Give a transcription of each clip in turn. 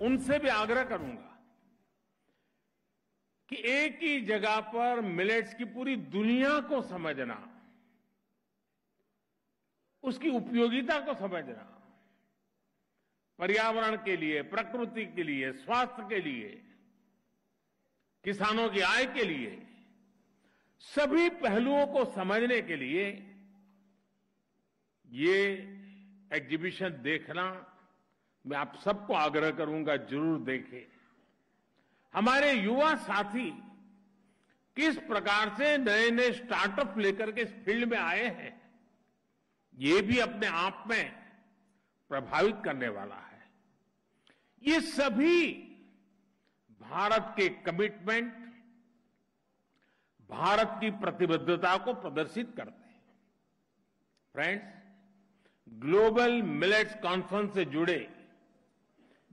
उनसे भी आग्रह करूंगा कि एक ही जगह पर मिलेट्स की पूरी दुनिया को समझना, उसकी उपयोगिता को समझना, पर्यावरण के लिए, प्रकृति के लिए, स्वास्थ्य के लिए, किसानों की आय के लिए, सभी पहलुओं को समझने के लिए ये एग्जीबिशन देखना मैं आप सबको आग्रह करूंगा, जरूर देखें। हमारे युवा साथी किस प्रकार से नए नए स्टार्टअप लेकर के इस फील्ड में आए हैं, ये भी अपने आप में प्रभावित करने वाला है। ये सभी भारत के कमिटमेंट, भारत की प्रतिबद्धता को प्रदर्शित करते हैं। फ्रेंड्स, ग्लोबल मिलेट्स कॉन्फ्रेंस से जुड़े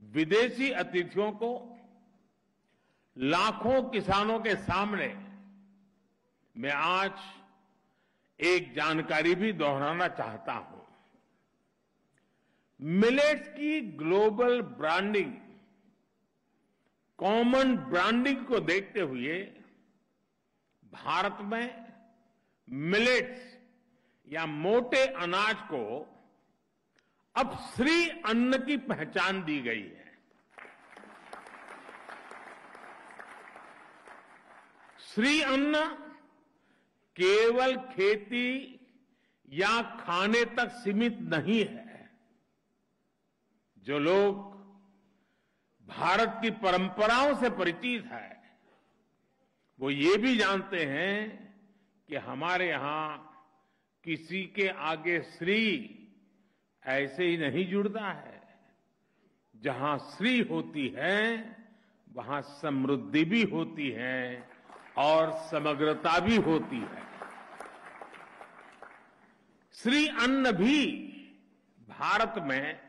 विदेशी अतिथियों को लाखों किसानों के सामने मैं आज एक जानकारी भी दोहराना चाहता हूं। मिलेट्स की ग्लोबल ब्रांडिंग, कॉमन ब्रांडिंग को देखते हुए भारत में मिलेट्स या मोटे अनाज को अब श्री अन्न की पहचान दी गई है। श्री अन्न केवल खेती या खाने तक सीमित नहीं है। जो लोग भारत की परंपराओं से परिचित है, वो ये भी जानते हैं कि हमारे यहां किसी के आगे श्री ऐसे ही नहीं जुड़ता है। जहां श्री होती है वहां समृद्धि भी होती है और समग्रता भी होती है। श्री अन्न भी भारत में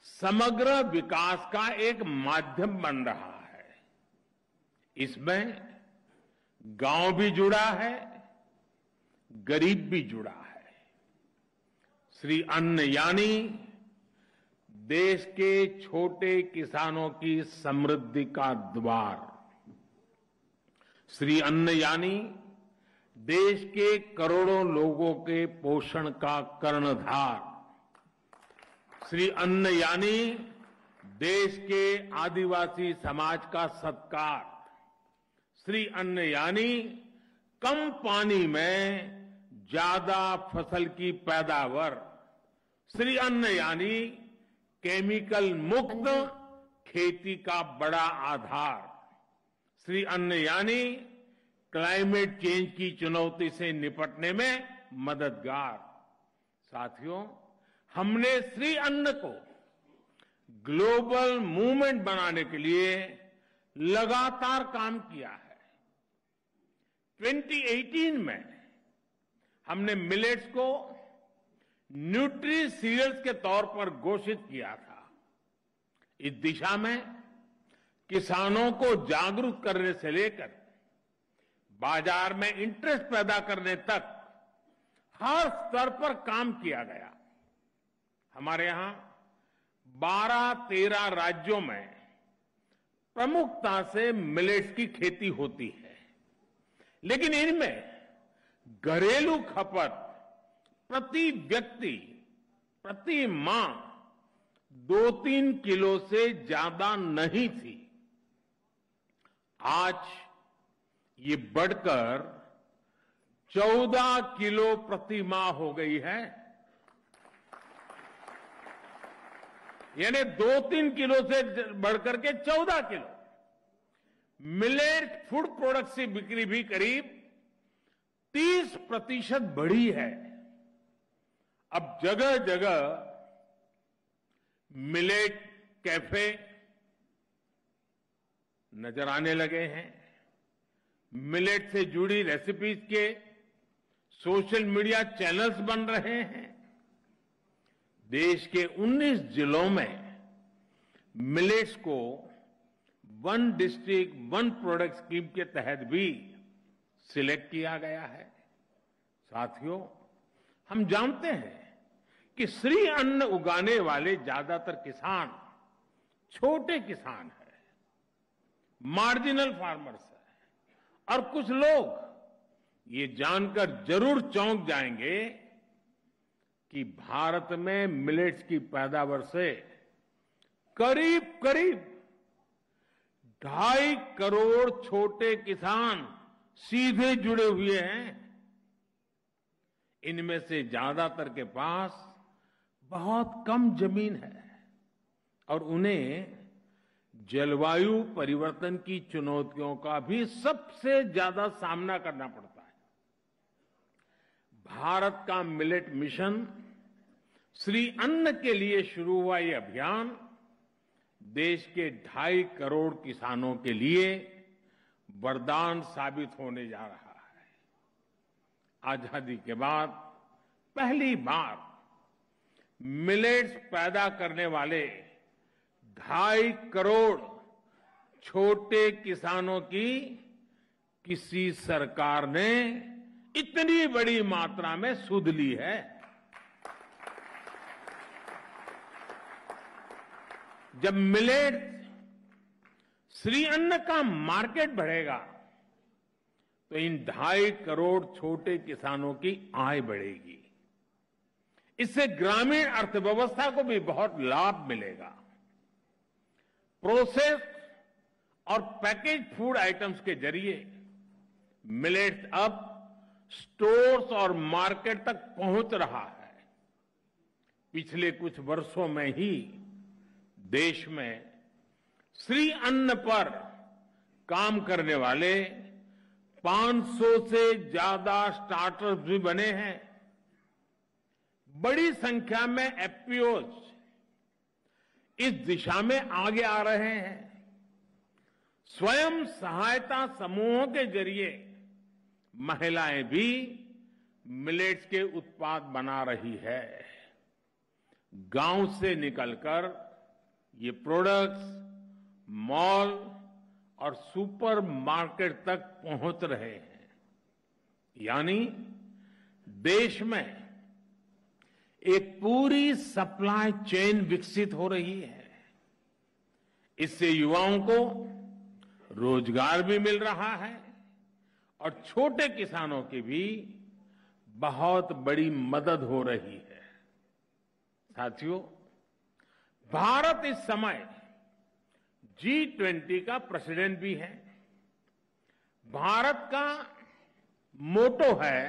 समग्र विकास का एक माध्यम बन रहा है। इसमें गांव भी जुड़ा है, गरीब भी जुड़ा है। श्री अन्न यानी देश के छोटे किसानों की समृद्धि का द्वार। श्री अन्न यानी देश के करोड़ों लोगों के पोषण का कर्णधार। श्री अन्न यानी देश के आदिवासी समाज का सत्कार। श्री अन्न यानी कम पानी में ज्यादा फसल की पैदावार। श्री अन्न यानी केमिकल मुक्त खेती का बड़ा आधार। श्री अन्न यानी क्लाइमेट चेंज की चुनौती से निपटने में मददगार। साथियों, हमने श्री अन्न को ग्लोबल मूवमेंट बनाने के लिए लगातार काम किया है। 2018 में हमने मिलेट्स को न्यूट्री सीरियल्स के तौर पर घोषित किया था। इस दिशा में किसानों को जागरूक करने से लेकर बाजार में इंटरेस्ट पैदा करने तक हर स्तर पर काम किया गया। हमारे यहां 12-13 राज्यों में प्रमुखता से मिलेट्स की खेती होती है, लेकिन इनमें घरेलू खपत प्रति व्यक्ति, प्रति माह 2-3 किलो से ज्यादा नहीं थी। आज ये बढ़कर 14 किलो प्रति माह हो गई है। यानी 2-3 किलो से बढ़कर के 14 किलो। मिलेट फूड प्रोडक्ट की बिक्री भी करीब 30% बढ़ी है। अब जगह जगह मिलेट कैफे नजर आने लगे हैं। मिलेट से जुड़ी रेसिपीज के सोशल मीडिया चैनल्स बन रहे हैं। देश के 19 जिलों में मिलेट्स को one district one product scheme के तहत भी सिलेक्ट किया गया है। साथियों, हम जानते हैं कि श्री अन्न उगाने वाले ज्यादातर किसान छोटे किसान है, मार्जिनल फार्मर्स है। और कुछ लोग ये जानकर जरूर चौंक जाएंगे कि भारत में मिलेट्स की पैदावार से करीब करीब 2.5 करोड़ छोटे किसान सीधे जुड़े हुए हैं। इनमें से ज्यादातर के पास बहुत कम जमीन है और उन्हें जलवायु परिवर्तन की चुनौतियों का भी सबसे ज्यादा सामना करना पड़ता है। भारत का मिलेट मिशन श्री अन्न के लिए शुरू हुआ ये अभियान देश के 2.5 करोड़ किसानों के लिए वरदान साबित होने जा रहा है। आजादी के बाद पहली बार मिलेट्स पैदा करने वाले 2.5 करोड़ छोटे किसानों की किसी सरकार ने इतनी बड़ी मात्रा में सुध ली है। जब मिलेट श्री अन्न का मार्केट बढ़ेगा तो इन 2.5 करोड़ छोटे किसानों की आय बढ़ेगी। इससे ग्रामीण अर्थव्यवस्था को भी बहुत लाभ मिलेगा। प्रोसेस और पैकेज फूड आइटम्स के जरिए मिलेट्स अब स्टोर्स और मार्केट तक पहुंच रहा है। पिछले कुछ वर्षों में ही देश में श्री अन्न पर काम करने वाले 500 से ज्यादा स्टार्टअप्स भी बने हैं। बड़ी संख्या में एफपीओज इस दिशा में आगे आ रहे हैं। स्वयं सहायता समूहों के जरिए महिलाएं भी मिलेट्स के उत्पाद बना रही है। गांव से निकलकर ये प्रोडक्ट्स मॉल और सुपर मार्केट तक पहुंच रहे हैं। यानी देश में एक पूरी सप्लाई चेन विकसित हो रही है। इससे युवाओं को रोजगार भी मिल रहा है और छोटे किसानों की भी बहुत बड़ी मदद हो रही है। साथियों, भारत इस समय G20 का प्रेसिडेंट भी है। भारत का मोटो है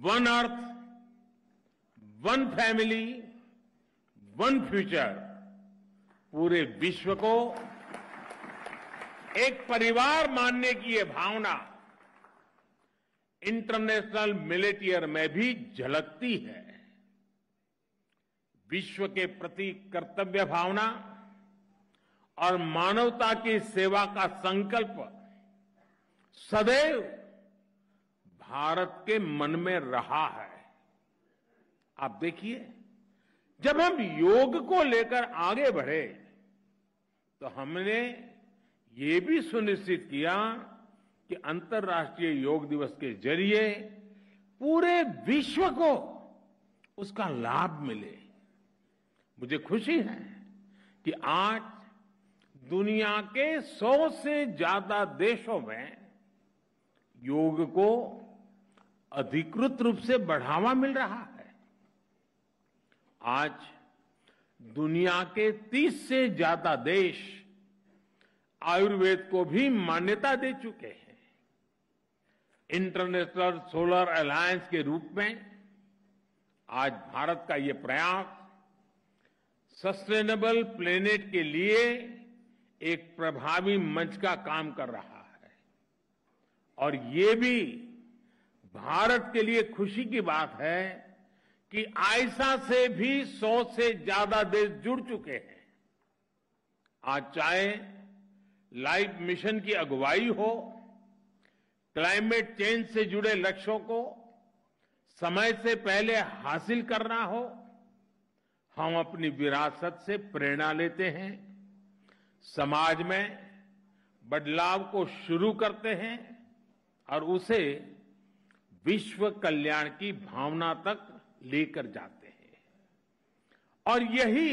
one earth, one family, one future. पूरे विश्व को एक परिवार मानने की ये भावना इंटरनेशनल मिलेट ईयर में भी झलकती है। विश्व के प्रति कर्तव्य भावना और मानवता की सेवा का संकल्प सदैव भारत के मन में रहा है। आप देखिए, जब हम योग को लेकर आगे बढ़े तो हमने ये भी सुनिश्चित किया कि अंतर्राष्ट्रीय योग दिवस के जरिए पूरे विश्व को उसका लाभ मिले। मुझे खुशी है कि आज दुनिया के 100 से ज्यादा देशों में योग को अधिकृत रूप से बढ़ावा मिल रहा है। आज दुनिया के 30 से ज्यादा देश आयुर्वेद को भी मान्यता दे चुके हैं। इंटरनेशनल सोलर अलायंस के रूप में आज भारत का ये प्रयास सस्टेनेबल प्लेनेट के लिए एक प्रभावी मंच का काम कर रहा है। और ये भी भारत के लिए खुशी की बात है कि आयसा से भी 100 से ज्यादा देश जुड़ चुके हैं। आज चाहे लाइफ मिशन की अगुवाई हो, क्लाइमेट चेंज से जुड़े लक्ष्यों को समय से पहले हासिल करना हो, हम अपनी विरासत से प्रेरणा लेते हैं, समाज में बदलाव को शुरू करते हैं और उसे विश्व कल्याण की भावना तक लेकर जाते हैं। और यही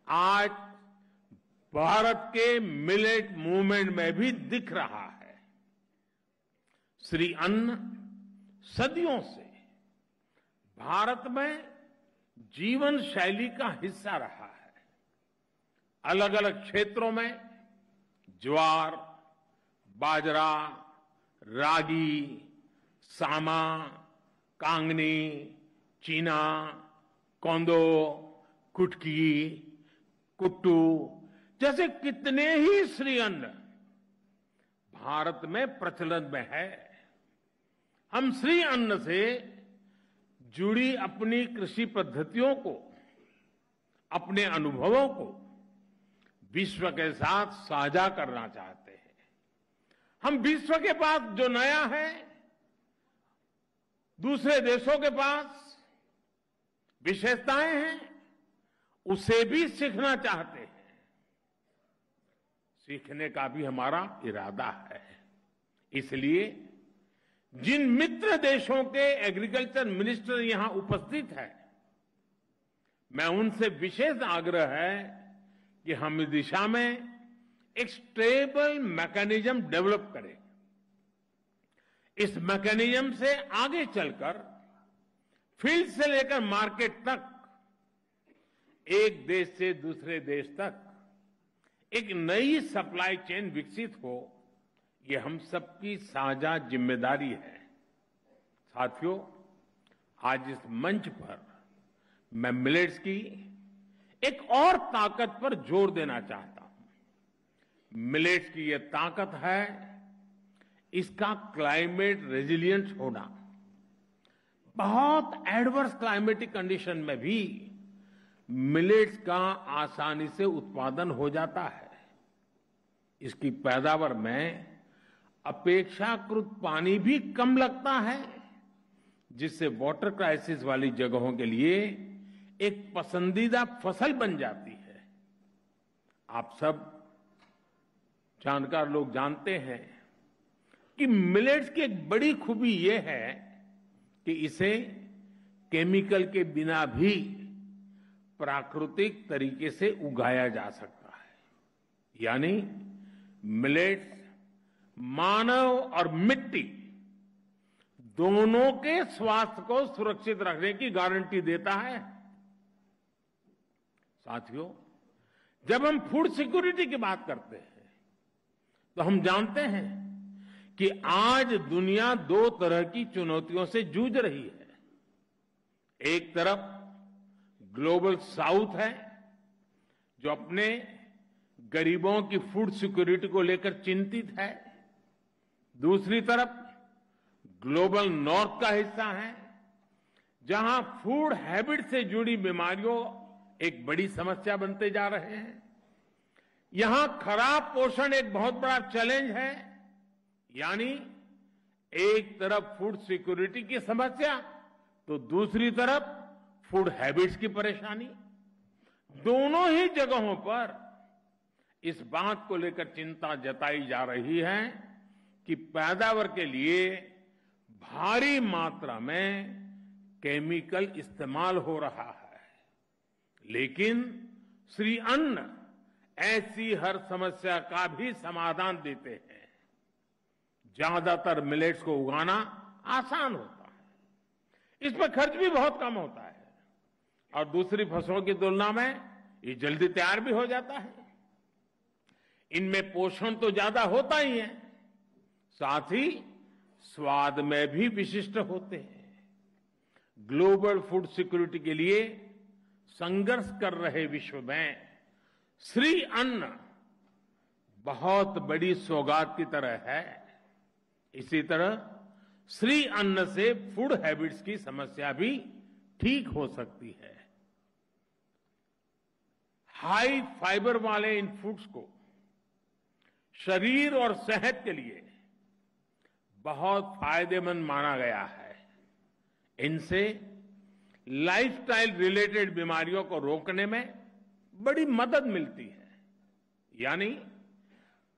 आज भारत के मिलेट मूवमेंट में भी दिख रहा है। श्री अन्न सदियों से भारत में जीवन शैली का हिस्सा रहा है। अलग अलग क्षेत्रों में ज्वार, बाजरा, रागी, सामा, कांगनी, चीना, कोंदो, कुटकी, कुट्टू जैसे कितने ही श्री अन्न भारत में प्रचलन में है। हम श्री अन्न से जुड़ी अपनी कृषि पद्धतियों को, अपने अनुभवों को विश्व के साथ साझा करना चाहते हैं। हम विश्व के पास जो नया है, दूसरे देशों के पास विशेषताएं हैं, उसे भी सीखना चाहते हैं। सीखने का भी हमारा इरादा है। इसलिए जिन मित्र देशों के एग्रीकल्चर मिनिस्टर यहां उपस्थित हैं, मैं उनसे विशेष आग्रह है कि हम इस दिशा में एक स्टेबल मैकेनिज्म डेवलप करें। इस मैकेनिज्म से आगे चलकर फील्ड से लेकर मार्केट तक, एक देश से दूसरे देश तक एक नई सप्लाई चेन विकसित हो, ये हम सबकी साझा जिम्मेदारी है। साथियों, आज इस मंच पर मैं मिलेट्स की एक और ताकत पर जोर देना चाहता हूं। मिलेट्स की ये ताकत है इसका क्लाइमेट रेजिलियंट होना। बहुत एडवर्स क्लाइमेटिक कंडीशन में भी मिलेट्स का आसानी से उत्पादन हो जाता है। इसकी पैदावार में अपेक्षाकृत पानी भी कम लगता है, जिससे वाटर क्राइसिस वाली जगहों के लिए एक पसंदीदा फसल बन जाती है। आप सब जानकार लोग जानते हैं कि मिलेट्स की एक बड़ी खूबी यह है कि इसे केमिकल के बिना भी प्राकृतिक तरीके से उगाया जा सकता है। यानी मिलेट्स मानव और मिट्टी दोनों के स्वास्थ्य को सुरक्षित रखने की गारंटी देता है। साथियों, जब हम फूड सिक्योरिटी की बात करते हैं तो हम जानते हैं कि आज दुनिया दो तरह की चुनौतियों से जूझ रही है। एक तरफ ग्लोबल साउथ है, जो अपने गरीबों की फूड सिक्योरिटी को लेकर चिंतित है। दूसरी तरफ ग्लोबल नॉर्थ का हिस्सा है, जहां फूड हैबिट से जुड़ी बीमारियों एक बड़ी समस्या बनते जा रहे हैं। यहां खराब पोषण एक बहुत बड़ा चैलेंज है। यानी एक तरफ फूड सिक्योरिटी की समस्या तो दूसरी तरफ फूड हैबिट्स की परेशानी। दोनों ही जगहों पर इस बात को लेकर चिंता जताई जा रही है कि पैदावार के लिए भारी मात्रा में केमिकल इस्तेमाल हो रहा है। लेकिन श्री अन्न ऐसी हर समस्या का भी समाधान देते हैं। ज्यादातर मिलेट्स को उगाना आसान होता है, इसमें खर्च भी बहुत कम होता है और दूसरी फसलों की तुलना में ये जल्दी तैयार भी हो जाता है। इनमें पोषण तो ज्यादा होता ही है, साथ ही स्वाद में भी विशिष्ट होते हैं। ग्लोबल फूड सिक्योरिटी के लिए संघर्ष कर रहे विश्व में श्री अन्न बहुत बड़ी सौगात की तरह है। इसी तरह श्री अन्न से फूड हैबिट्स की समस्या भी ठीक हो सकती है। हाई फाइबर वाले इन फूड्स को शरीर और सेहत के लिए बहुत फायदेमंद माना गया है। इनसे लाइफस्टाइल रिलेटेड बीमारियों को रोकने में बड़ी मदद मिलती है। यानी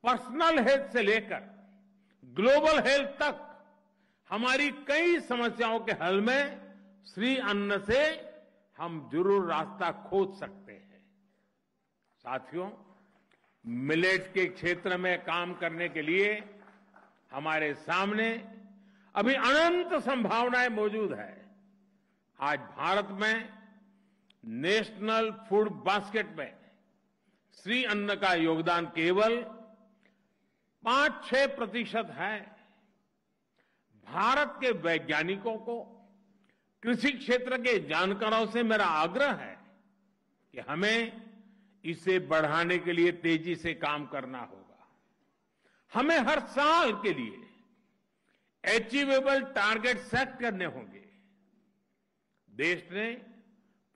पर्सनल हेल्थ से लेकर ग्लोबल हेल्थ तक हमारी कई समस्याओं के हल में श्री अन्न से हम जरूर रास्ता खोज सकते हैं। साथियों, मिलेट के क्षेत्र में काम करने के लिए हमारे सामने अभी अनंत संभावनाएं मौजूद है। आज भारत में नेशनल फूड बास्केट में श्री अन्न का योगदान केवल 5-6% है। भारत के वैज्ञानिकों को, कृषि क्षेत्र के जानकारों से मेरा आग्रह है कि हमें इसे बढ़ाने के लिए तेजी से काम करना होगा। हमें हर साल के लिए अचीवेबल टारगेट सेट करने होंगे। देश ने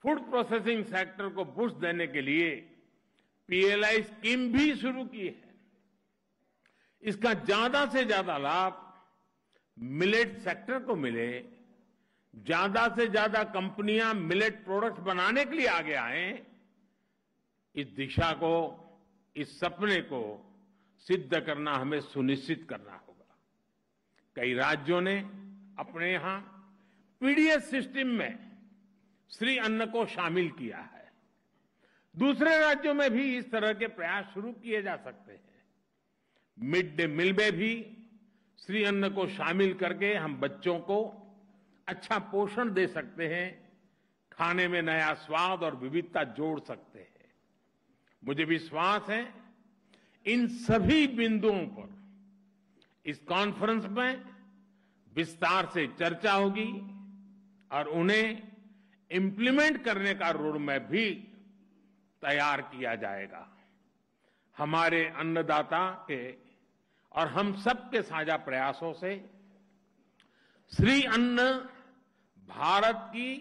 फूड प्रोसेसिंग सेक्टर को बूस्ट देने के लिए पीएलआई स्कीम भी शुरू की है। इसका ज्यादा से ज्यादा लाभ मिलेट सेक्टर को मिले, ज्यादा से ज्यादा कंपनियां मिलेट प्रोडक्ट्स बनाने के लिए आगे आए, इस दिशा को, इस सपने को सिद्ध करना हमें सुनिश्चित करना होगा। कई राज्यों ने अपने यहां पीडीएस सिस्टम में श्री अन्न को शामिल किया है। दूसरे राज्यों में भी इस तरह के प्रयास शुरू किए जा सकते हैं। मिड डे मील में भी श्री अन्न को शामिल करके हम बच्चों को अच्छा पोषण दे सकते हैं, खाने में नया स्वाद और विविधता जोड़ सकते हैं। मुझे विश्वास है इन सभी बिंदुओं पर इस कॉन्फ्रेंस में विस्तार से चर्चा होगी और उन्हें इंप्लीमेंट करने का रोड मैप भी तैयार किया जाएगा। हमारे अन्नदाता के और हम सबके साझा प्रयासों से श्री अन्न भारत की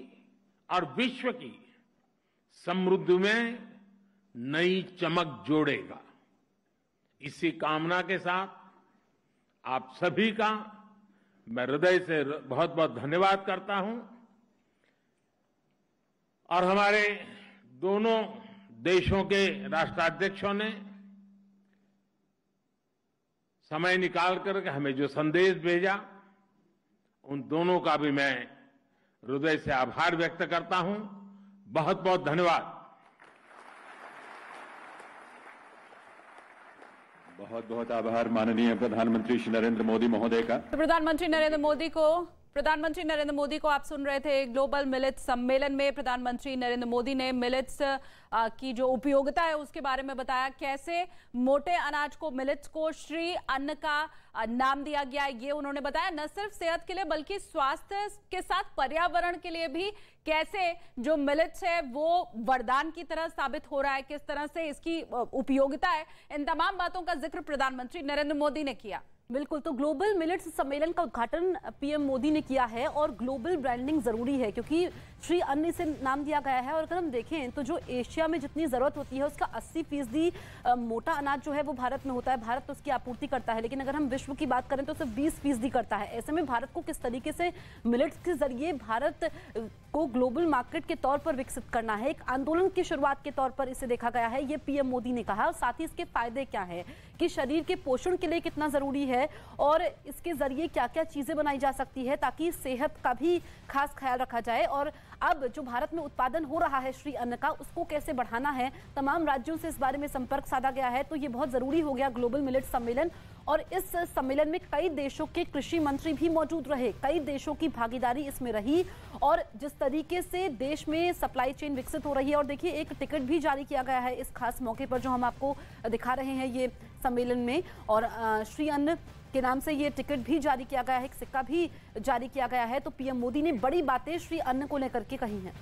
और विश्व की समृद्धि में नई चमक जोड़ेगा। इसी कामना के साथ आप सभी का मैं हृदय से बहुत बहुत धन्यवाद करता हूं और हमारे दोनों देशों के राष्ट्राध्यक्षों ने समय निकाल कर हमें जो संदेश भेजा, उन दोनों का भी मैं हृदय से आभार व्यक्त करता हूं। बहुत बहुत धन्यवाद। बहुत बहुत आभार माननीय प्रधानमंत्री श्री नरेंद्र मोदी महोदय का। तो प्रधानमंत्री नरेंद्र मोदी को आप सुन रहे थे। ग्लोबल मिलेट्स सम्मेलन में प्रधानमंत्री नरेंद्र मोदी ने मिलेट्स की जो उपयोगिता है उसके बारे में बताया, कैसे मोटे अनाज को, मिलेट्स को श्री अन्न का नाम दिया गया। ये उन्होंने बताया न सिर्फ सेहत के लिए बल्कि स्वास्थ्य के साथ पर्यावरण के लिए भी कैसे जो मिलेट्स है वो वरदान की तरह साबित हो रहा है, किस तरह से इसकी उपयोगिता है। इन तमाम बातों का जिक्र प्रधानमंत्री नरेंद्र मोदी ने किया। बिल्कुल, तो ग्लोबल मिलेट्स सम्मेलन का उद्घाटन पीएम मोदी ने किया है और ग्लोबल ब्रांडिंग जरूरी है क्योंकि श्री अन्न से नाम दिया गया है। और अगर हम देखें तो जो एशिया में जितनी जरूरत होती है उसका 80% मोटा अनाज जो है वो भारत में होता है। भारत तो उसकी आपूर्ति करता है, लेकिन अगर हम विश्व की बात करें तो सिर्फ 20% करता है। ऐसे में भारत को किस तरीके से मिलेट्स के जरिए भारत को ग्लोबल मार्केट के तौर पर विकसित करना है, एक आंदोलन की शुरुआत के तौर पर इसे देखा गया है, ये पीएम मोदी ने कहा। और साथ ही इसके फायदे क्या है कि शरीर के पोषण के लिए कितना जरूरी है और इसके जरिए क्या क्या चीजें बनाई जा सकती है ताकि सेहत का भी खास ख्याल रखा जाए। और अब जो भारत में उत्पादन हो रहा है श्री अन्न का, उसको कैसे बढ़ाना है, तमाम राज्यों से इस बारे में संपर्क साधा गया है। तो ये बहुत जरूरी हो गया ग्लोबल मिलेट सम्मेलन। और इस सम्मेलन में कई देशों के कृषि मंत्री भी मौजूद रहे, कई देशों की भागीदारी इसमें रही और जिस तरीके से देश में सप्लाई चेन विकसित हो रही है। और देखिए, एक टिकट भी जारी किया गया है इस खास मौके पर जो हम आपको दिखा रहे हैं ये सम्मेलन में। और श्री अन्न के नाम से ये टिकट भी जारी किया गया है, एक सिक्का भी जारी किया गया है। तो पीएम मोदी ने बड़ी बातें श्री अन्न को लेकर के कही हैं।